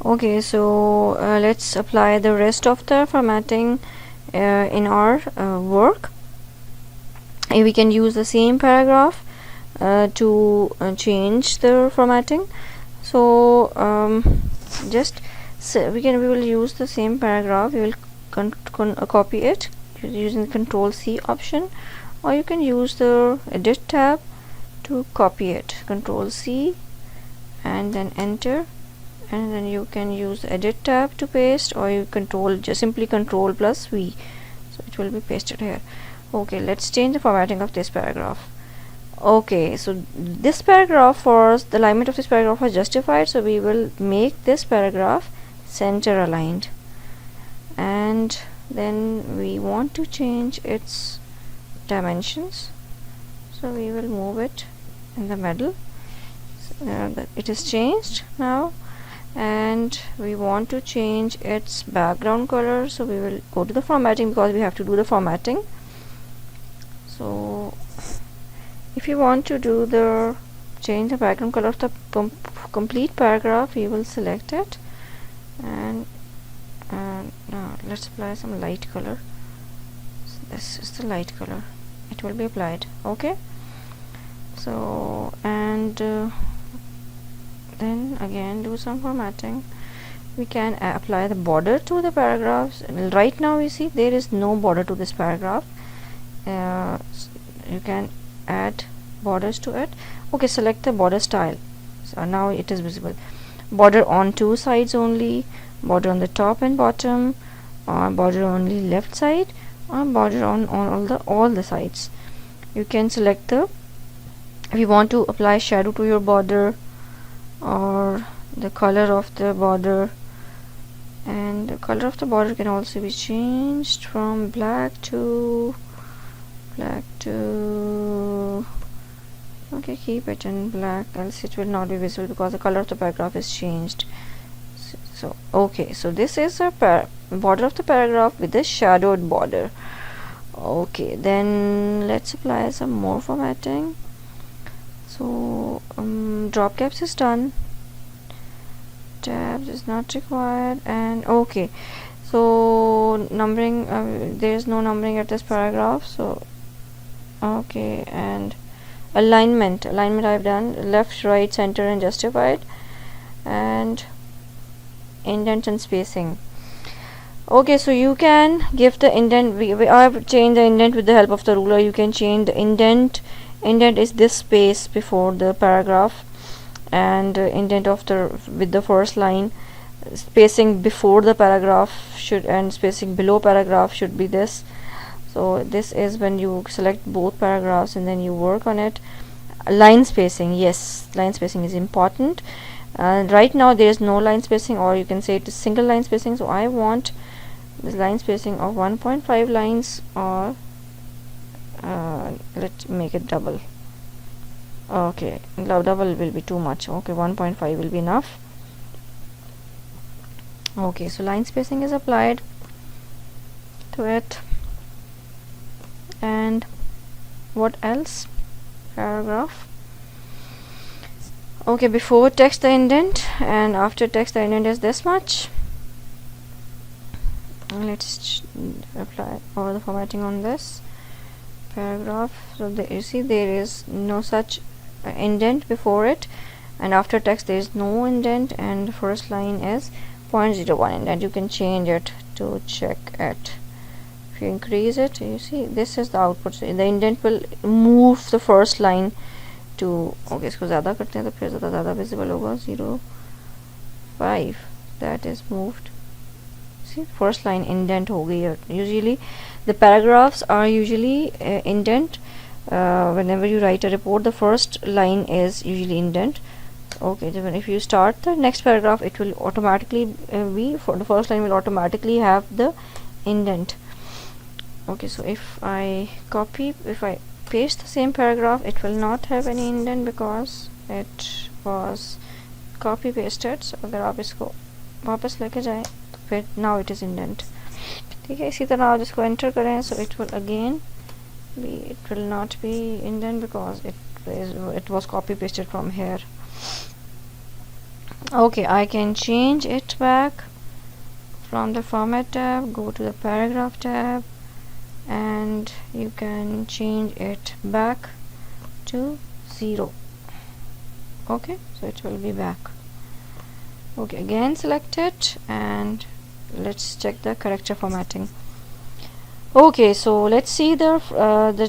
Okay, so let's apply the rest of the formatting in our work. We can use the same paragraph to change the formatting. So we will use the same paragraph. We will copy it using the Control C option, or you can use the Edit tab to copy it. Control C and then enter, and then you can use the Edit tab to paste, or you simply Control plus V, so it will be pasted here. Okay, let's change the formatting of this paragraph. Okay, so this paragraph, for the alignment of this paragraph was justified, so we will make this paragraph center aligned, and then we want to change its dimensions, so we will move it in the middle. So it is changed now, and we want to change its background color, so we will go to the formatting, because we have to do the formatting. So if you want to do the change the background color of the complete paragraph, you will select it, and now let's apply some light color. So this is the light color, it will be applied. Okay, so and then again do some formatting. We can apply the border to the paragraphs. Right now we see there is no border to this paragraph. You can add borders to it. Okay, select the border style, so now it is visible. Border on two sides only, border on the top and bottom, or border only left side, or border on all the sides. You can select the, if you want to apply shadow to your border, or the color of the border, and the color of the border can also be changed from black to okay, keep it in black, else it will not be visible because the color of the paragraph is changed. So okay, so this is a border of the paragraph with a shadowed border. Okay, then let's apply some more formatting. So drop caps is done, tabs is not required, and okay, so numbering, there is no numbering at this paragraph, so okay, and alignment I've done left, right, center, and justified, and indent and spacing. Okay, so you can give the indent. I have changed the indent with the help of the ruler. You can change the indent is this space before the paragraph, and indent of the with the first line. Spacing before the paragraph should, and spacing below paragraph should be this. So this is when you select both paragraphs and then you work on it. Line spacing, yes, line spacing is important. Right now there is no line spacing, or you can say it is single line spacing, so I want this line spacing of 1.5 lines, or let's make it double. Okay, double will be too much. Okay, 1.5 will be enough. Okay, so line spacing is applied to it. And what else? Paragraph. Okay, before text the indent, and after text the indent is this much. Let's apply all the formatting on this paragraph. So you see there is no such indent before it, and after text there is no indent, and the first line is 0.01 indent. You can change it to check it. If you increase it, you see this is the output. So the indent will move the first line to, okay, इसको ज़्यादा करते हैं तो फिर ज़्यादा visible होगा. 0.5, that is moved. See, first line indent हो गई है. Usually the paragraphs are usually indent. Whenever you write a report, the first line is usually indent. Okay, then if you start the next paragraph, it will automatically be, for the first line will automatically have the indent. Okay, so if I paste the same paragraph, it will not have any indent because it was copy pasted. So अगर आप इसको वापस लेके जाएं तो फिर now it is indent. ठीक है, इसी तरह आप इसको enter करें, so it will again be, it will not be indent because it was copy pasted from here. Okay, I can change it back from the format tab. Go to the paragraph tab and you can change it back to 0. Okay, so it will be back. Okay, again select it and let's check the character formatting. Okay, so let's see the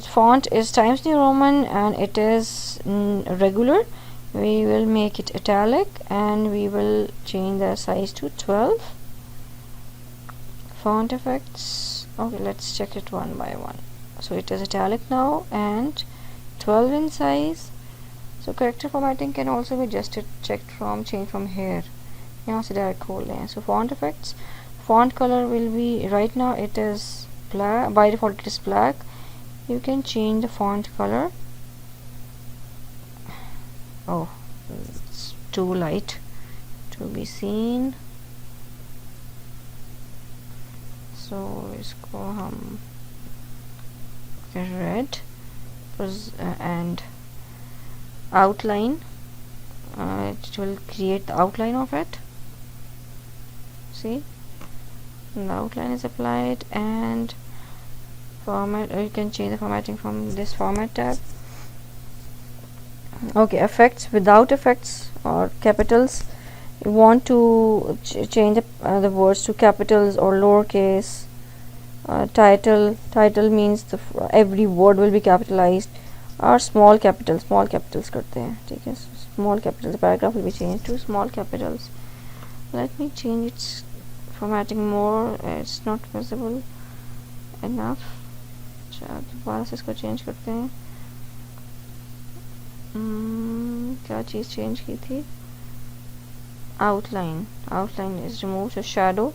font is Times New Roman and it is regular. We will make it italic and we will change the size to 12. Font effects. Okay, let's check it one by one. So it is italic now and 12 in size. So character formatting can also be adjusted, checked from, changed from here. यहाँ से direct खोल लें. So font effects, font color will be, right now it is black, by default it is black. You can change the font color. Oh, it's too light to be seen, so इसको हम red and outline, it will create the outline of it. See, the outline is applied and format, you can change the formatting from this format tab. Okay, effects, without effects or capitals, you want to change the words to capitals or lowercase. Title means every word will be capitalized, or small capitals करते हैं, ठीक है. Small capitals, the paragraph will be changed to small capitals. Let me change its formatting more, it's not visible enough. अच्छा, दोबारा से इसको change करते हैं. क्या चीज़ चेंज की थी? Outline is removed, so shadow,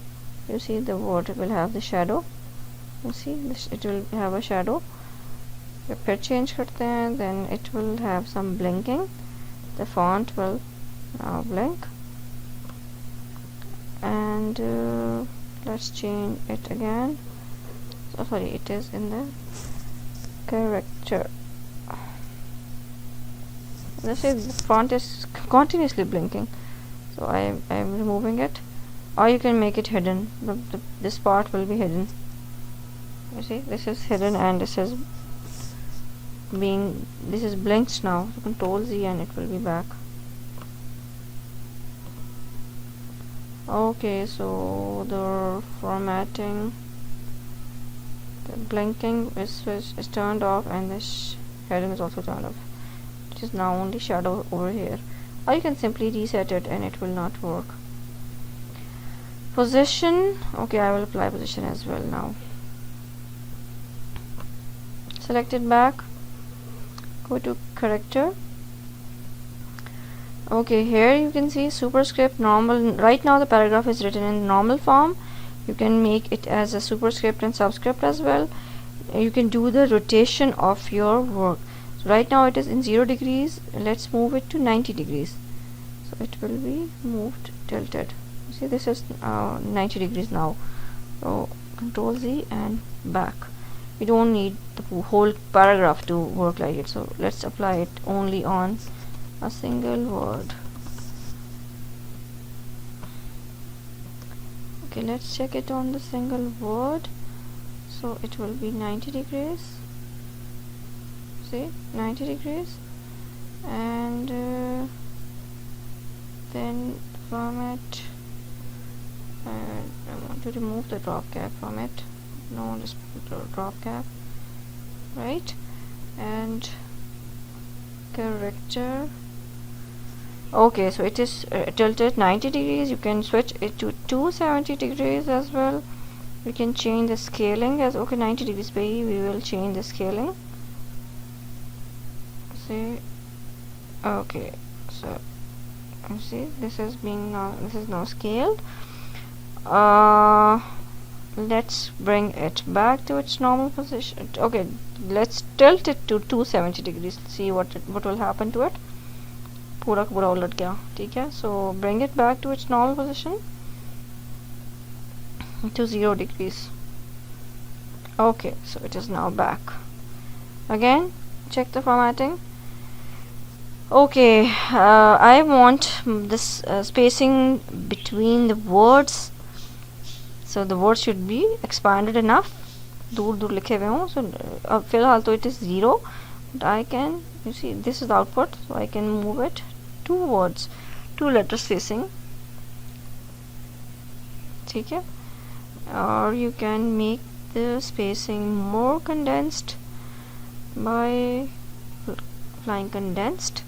you see the word will have the shadow, you see this, it will have a shadow. फिर change करते हैं, then it will have some blinking, the font will now blink. And let's change it again. So sorry, it is in the character. Let's say the font is continuously blinking, so I am removing it, or you can make it hidden. This part will be hidden. You see, this is hidden and this is blinked now. So Control Z and it will be back. Okay, so the formatting, the blinking is turned off and this hidden is also turned off. It is now only shadow over here, or you can simply reset it and it will not work. Position, okay, I will apply position as well now. Select it back, go to character. Okay, here you can see superscript, normal. Right now the paragraph is written in normal form. You can make it as a superscript and subscript as well. You can do the rotation of your work. So right now it is in 0 degrees. Let's move it to 90 degrees. So it will be moved, tilted. You see, this is 90 degrees now. So Control Z and back. We don't need the whole paragraph to work like it. So let's apply it only on a single word. Okay, let's check it on the single word. So it will be 90 degrees. See, 90 degrees. And then format, I want to remove the drop cap from it. No, just drop cap, right? And character. Okay, so it is tilted 90 degrees. You can switch it to 270 degrees as well. We can change the scaling as, okay, 90 degrees by, we will change the scaling. See, okay, so you see this is being now, this is now scaled. Let's bring it back to its normal position. Okay, let's tilt it to 270 degrees. See what will happen to it. पूरा का पूरा उलट गया, ठीक है. So bring it back to its normal position to 0 degrees. Okay, so it is now back. Again, check the formatting. Okay, I want this spacing between the words, so the words should be expanded enough, दूर दूर लिखे हुए हों. So फिलहाल तो it is 0, but I can, you see, this is the output, so I can move it 2 words, 2 letters spacing. ठीक है. Or you can make the spacing more condensed by applying condensed,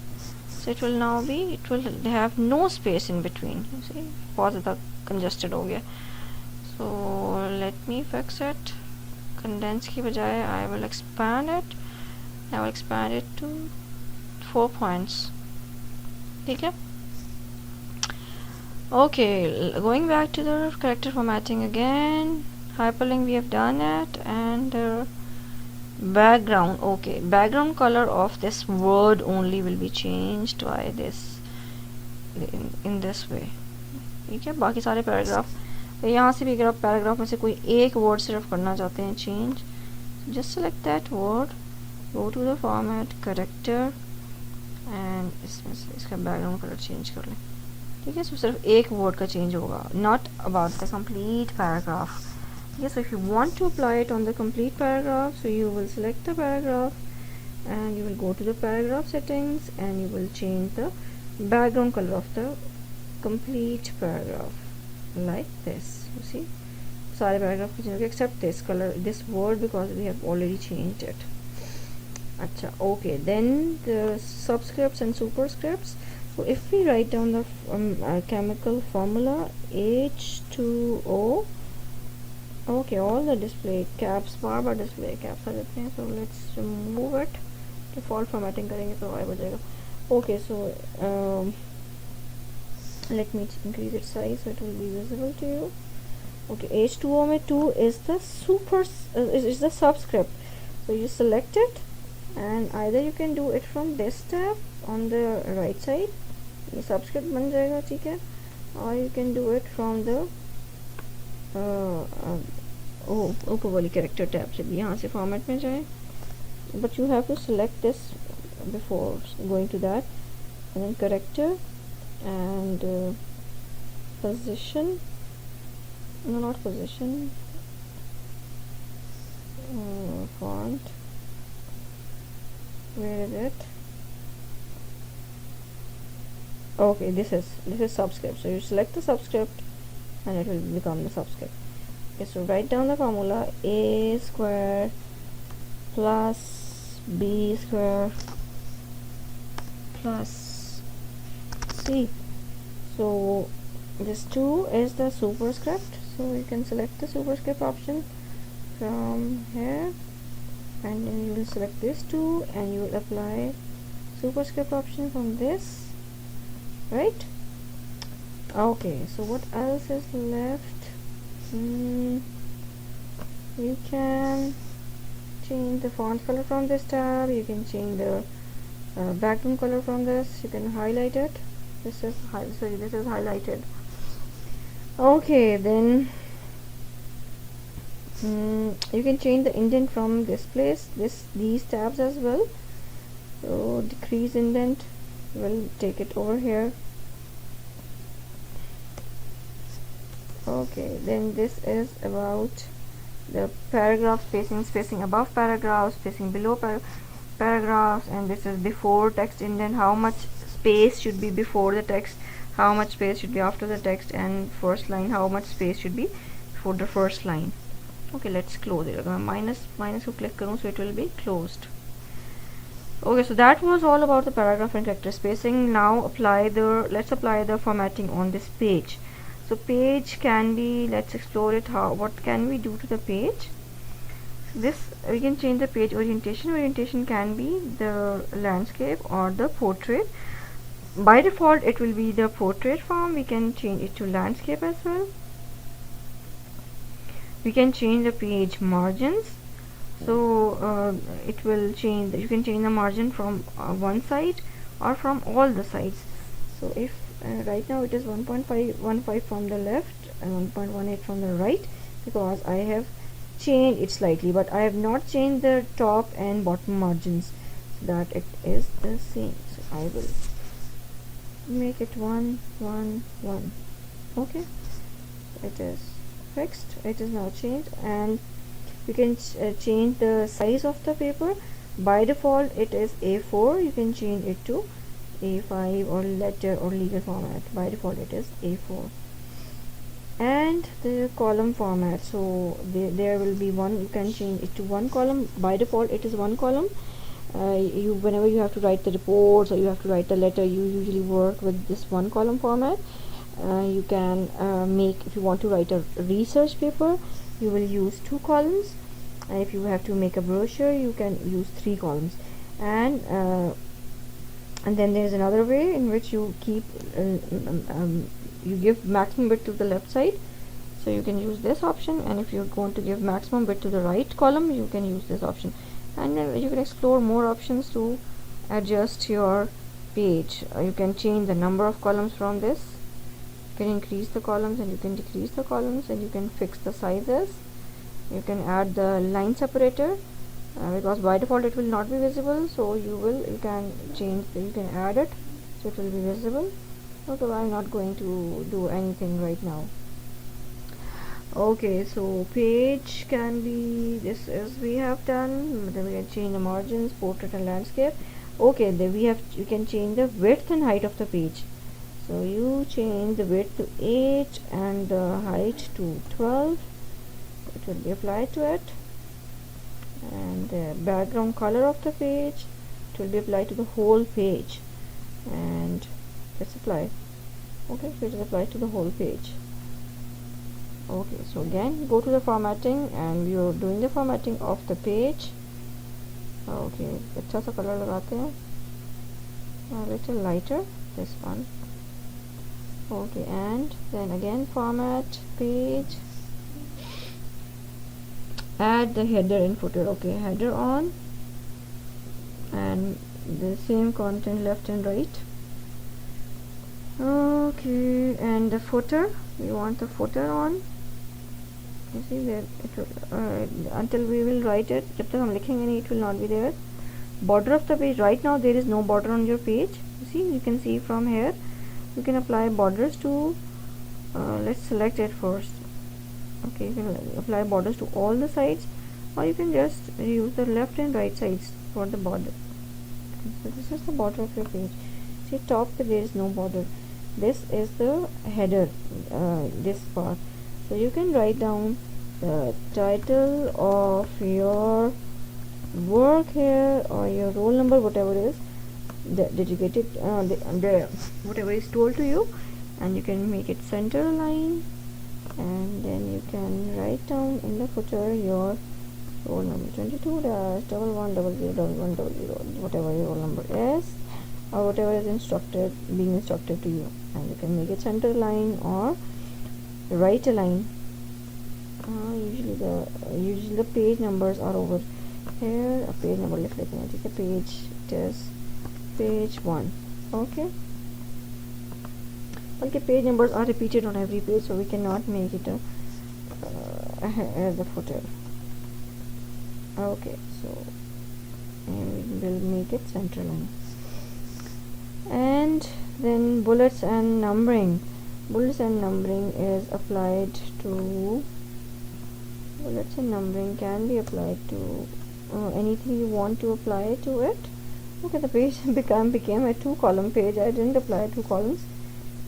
so it will now be, it will have no space in between. You see, बहुत ज़्यादा congested हो गया. So let me fix it. Condense की बजाय I will expand it. I will expand it to 4 points. ठीक है. Okay, going back to the character formatting again. Hyperlink, we have done it, and background. Okay, background color of this word only will be changed by this in this way. ठीक है. बाकी सारे paragraph, यहाँ से भी अगर आप paragraph में से कोई एक वर्ड सिर्फ करना चाहते हैं change, just select that word, go to the format, character, and इसमें से इसका बैकग्राउंड कलर चेंज कर लें. ठीक है. सो सिर्फ एक वर्ड का चेंज होगा, not about the complete paragraph. ठीक है. So if you want to apply it on the complete paragraph, so you will select the paragraph and you will go to the paragraph settings and you will change the background color of the complete paragraph like this. You see, सारे paragraph का change होगा except this color, this word, because we have already changed it. अच्छा. Okay, then the subscripts and superscripts. So if we write down the chemical formula H2O, okay, all the display caps, bar display caps आ जाते हैं. So let's remove it. Default formatting करेंगे तो आएगा जाएगा. Okay, so let me increase its size so it will be visible to you. Okay, H2O में 2 is the is the subscript. So you select it, and either you can do it from this tab on the right side, ये subscript बन जाएगा. ठीक है. or you can do it from the ऊपर वाली character tab से भी यहाँ से format में जाए, but you have to select this before going to that, and then character and position, no, not position, font, where is it? Okay, this is subscript. So you select the subscript and it will become the subscript. Okay, so write down the formula a square plus b square plus c. So this 2 is the superscript, so you can select the superscript option from here, and then you will select this 2 and you will apply superscript option from this, right? Okay, so what else is left? You can change the font color from this tab, you can change the background color from this, you can highlight it. This is highlighted. Okay, then you can change the indent from this place, these tabs as well. So decrease indent, we'll take it over here. Okay, then this is about the paragraph spacing above paragraphs, spacing below paragraphs, and this is before text indent, how much space should be before the text, how much space should be after the text, and first line, how much space should be for the first line. Okay, let's close it. minus को click करूँ, so it will be closed. Okay, so that was all about the paragraph and character spacing. Now let's apply the formatting on this page. So page can be, let's explore it. What can we do to the page? This, we can change the page orientation can be the landscape or the portrait. By default it will be the portrait form. We can change it to landscape as well. We can change the page margins, so it will change, you can change the margin from one side or from all the sides. So if right now it is 1.515 from the left and 1.18 from the right, because I have changed it slightly, but I have not changed the top and bottom margins, so that it is the same. So I will make it 1 1 1. Okay, it is fixed, it is now changed. And you can change the size of the paper. By default it is A4. You can change it to A5 or letter or legal format. By default it is A4. And the column format, so there will be one. You can change it to one column. By default it is one column. You whenever you have to write the reports or you have to write the letter, you usually work with this one column format. You can make, if you want to write a research paper, you will use 2 columns, and if you have to make a brochure, you can use 3 columns. And then there is another way in which you keep you give maximum width to the left side, so you can use this option. And if you're going to give maximum width to the right column, you can use this option. And you can explore more options to adjust your page. You can change the number of columns from this. You can increase the columns and you can decrease the columns, and you can fix the sizes. You can add the line separator, because by default it will not be visible, so you can change you can add it so it will be visible. Okay, I'm not going to do anything right now. Okay, so page can be this, as we have done. Then we can change the margins, portrait and landscape. Okay, then you can change the width and height of the page. So you change the width to 8 and the height to 12. It will be applied to it. And the background color of the page, it will be applied to the whole page. And let's apply. Okay, so it is applied to the whole page. Okay, so again go to the formatting, and we are doing the formatting of the page. Okay, अच्छा सा color लगाते हैं, a little lighter, this one. Okay, and then again format page, add the header and footer. Okay, header on, and the same content left and right. Okay, and the footer, we want the footer on. You see that it will, until we will write it, जब तक हम लिखेंगे नहीं, it will not be there. Border of the page, right now there is no border on your page. You can see from here. You can apply borders to let's select it first. Okay, you can apply borders to all the sides, or you can just use the left and right sides for the border. So this is the border of your page. See, top there is no border. This is the header, this part. So you can write down the title of your work here, or your roll number, whatever it is, the dedicated whatever is told to you, and you can make it center line. And then you can write down in the footer your roll number, 22-11001100, whatever your roll number is, or whatever is being instructed to you. And you can make it center line or right line. Usually the page numbers are over here. A page number लिख लेते हैं, ठीक है, page, it is page 1. Okay, okay, page numbers are repeated on every page, so we cannot make it as a footer. Okay, so and we will make it center line. And then bullets and numbering. Bullets and numbering is applied to, bullets and numbering can be applied to anything you want to apply to it. Okay, the page became a 2-column page. I didn't apply 2 columns,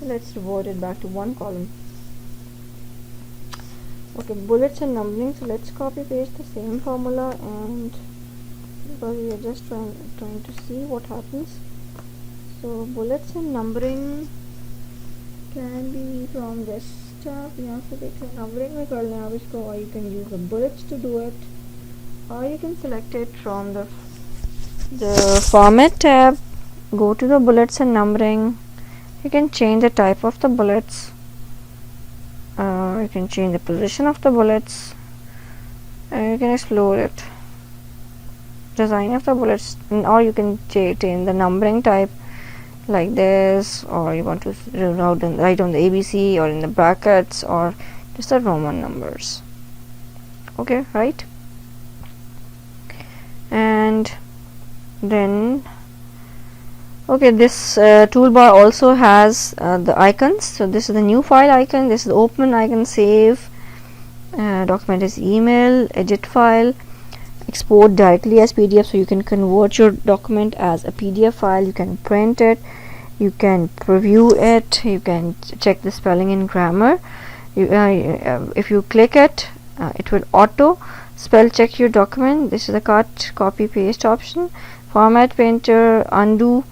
so let's revert it back to 1 column. Okay, bullets and numbering, so let's copy paste the same formula, and because we are just trying to see what happens. So bullets and numbering can be from this tab. यहाँ से देखिए numbering में कर लें आप इसको, or you can use the bullets to do it, or you can select it from the format tab. Go to the bullets and numbering. You can change the type of the bullets. You can change the position of the bullets, and you can explore it. Design of the bullets, or you can change the numbering type like this, or you want to write on the ABC or in the brackets, or just the Roman numbers. Okay, right? And then Okay, this toolbar also has the icons. So this is the new file icon, this is the open icon, save, document as email, edit file, export directly as PDF. So you can convert your document as a PDF file, you can print it, you can preview it, you can check the spelling and grammar. If you click it, it will auto spell check your document. This is the cut, copy, paste option, format painter, undo,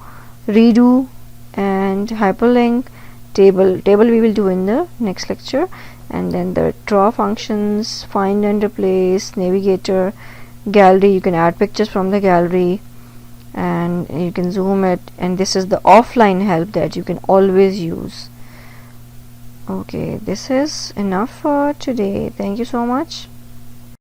redo, and hyperlink. Table we will do in the next lecture. And then the draw functions, find and replace, navigator, gallery, you can add pictures from the gallery and you can zoom it, and this is the offline help that you can always use. Okay, this is enough for today. Thank you so much.